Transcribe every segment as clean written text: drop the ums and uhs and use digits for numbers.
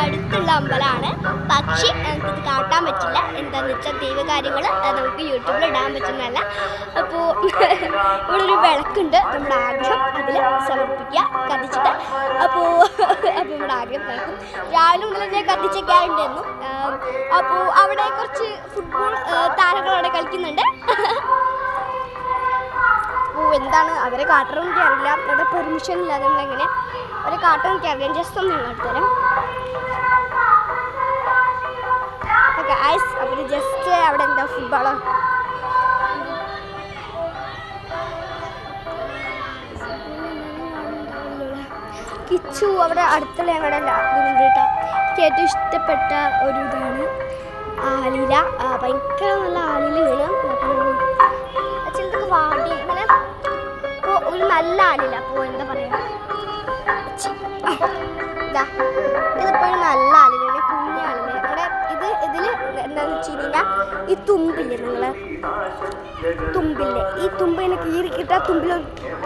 അടുത്തുള്ള അമ്പലമാണ്. പക്ഷേ നമുക്കിത് കാട്ടാൻ പറ്റില്ല. എന്താണെന്ന് വെച്ചാൽ ദൈവകാര്യങ്ങൾ നമുക്ക് യൂട്യൂബിൽ ഇടാൻ പറ്റുന്നതല്ല. അപ്പോൾ ഇവിടെ ഒരു വിളക്കുണ്ട്, നമ്മുടെ ആഗ്രഹം അതിൽ സമർപ്പിക്കുക കത്തിച്ചിട്ട്. അപ്പോൾ നമ്മുടെ ആഗ്രഹം നടക്കും. രാവിലെ മുതൽ ഞാൻ കത്തിച്ചൊക്കെയായിട്ടുണ്ടായിരുന്നു. അപ്പോൾ അവിടെ കുറച്ച് ഫുട്ബോൾ താരങ്ങൾ അവിടെ കളിക്കുന്നുണ്ട്. എന്താണ് അവരെ കാട്ടണം എനിക്ക് അറിയില്ല, അവരുടെ പെർമിഷൻ ഇല്ലാതെ നമ്മളെങ്ങനെ അവരെ കാട്ടണം എനിക്ക് അറിയാം. ജസ്റ്റ് ഒന്ന് ഇങ്ങോട്ട് തരാം. ഓക്കെ ഐസ്, അവർ ജസ്റ്റ് അവിടെ എന്താ ഫുട്ബോളോ കിച്ചു അവിടെ അടുത്തുള്ള ഞങ്ങളുടെ ഇതിനുണ്ട് കേട്ടോ. എനിക്ക് ഏറ്റവും ഇഷ്ടപ്പെട്ട ഒരു ഇതാണ് ആലില. ഭയങ്കര നല്ല ആലിലയാണ്. ചിലതൊക്കെ വാടി ഇങ്ങനെ ഇപ്പോൾ ഒരു നല്ല ആലില. അപ്പോൾ എന്താ പറയുക, ഇതാ ഇതിപ്പോൾ ഒരു നല്ല ആലിലാണ്, കുഞ്ഞാലില. അവിടെ ഇതിൽ എന്താണെന്ന് വെച്ച് കഴിഞ്ഞാൽ ഈ തുമ്പില്ലേ, നിങ്ങൾ തുമ്പില്ലേ, ഈ തുമ്പ് ഇങ്ങനെ കീറി കിട്ടാൻ തുമ്പിൽ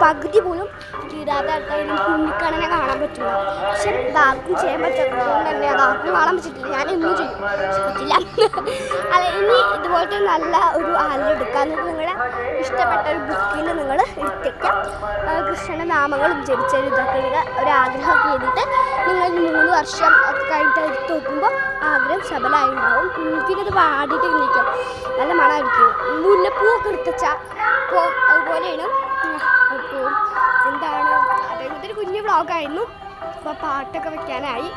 പകുതി പോലും കീറാതെ കുഞ്ഞിക്കണ്ണനെ കാണാൻ പറ്റില്ല. പക്ഷെ ഇതാർക്കും ചെയ്യാൻ പറ്റാത്തതുകൊണ്ട് തന്നെ അതാർക്കും കാണാൻ പറ്റില്ല. ഞാൻ എന്നും ചെയ്യും, പറ്റില്ല. അല്ല, ഇനി ഇതുപോലത്തെ നല്ല ഒരു ആലില എടുക്കാമെന്ന് നിങ്ങളെ ഇഷ്ടപ്പെട്ട ഒരു ബുക്കിൽ നിങ്ങൾ എടുത്തേക്കാം. കൃഷ്ണൻ്റെ നാമങ്ങളും ജപിച്ചൊരു ഇതൊക്കെ ഒരു ആഗ്രഹമൊക്കെ ചെയ്തിട്ട് നിങ്ങൾ 3 വർഷം ഒക്കെ കഴിഞ്ഞിട്ട് എടുത്ത് നോക്കുമ്പോൾ ആഗ്രഹം സഫലമായി ഉണ്ടാവും. പിന്നെ ഇത് വാടിയിട്ട് നിൽക്കും, നല്ല മണമായിരിക്കും. മുല്ലപ്പൂവൊക്കെ എടുത്തുവെച്ചാൽ അപ്പോൾ അതുപോലെയാണ്. അപ്പോൾ എന്താണ്, അതായത് ഒരു കുഞ്ഞു വ്ളോഗായിരുന്നു. അപ്പോൾ പാട്ടൊക്കെ വെക്കാനായി.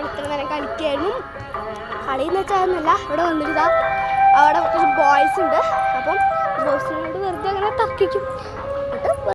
ഇത്ര നേരം കളിക്കുകയായിരുന്നു. കളിയെന്ന് വെച്ചാൽ ഒന്നുമല്ല, ഇവിടെ വന്നിരുതാ അവിടെ കുറച്ച് ബോയ്സ് ഉണ്ട്. അപ്പം ബോയ്സിനോട് വെറുതെ അങ്ങനെ തർക്കിക്കും.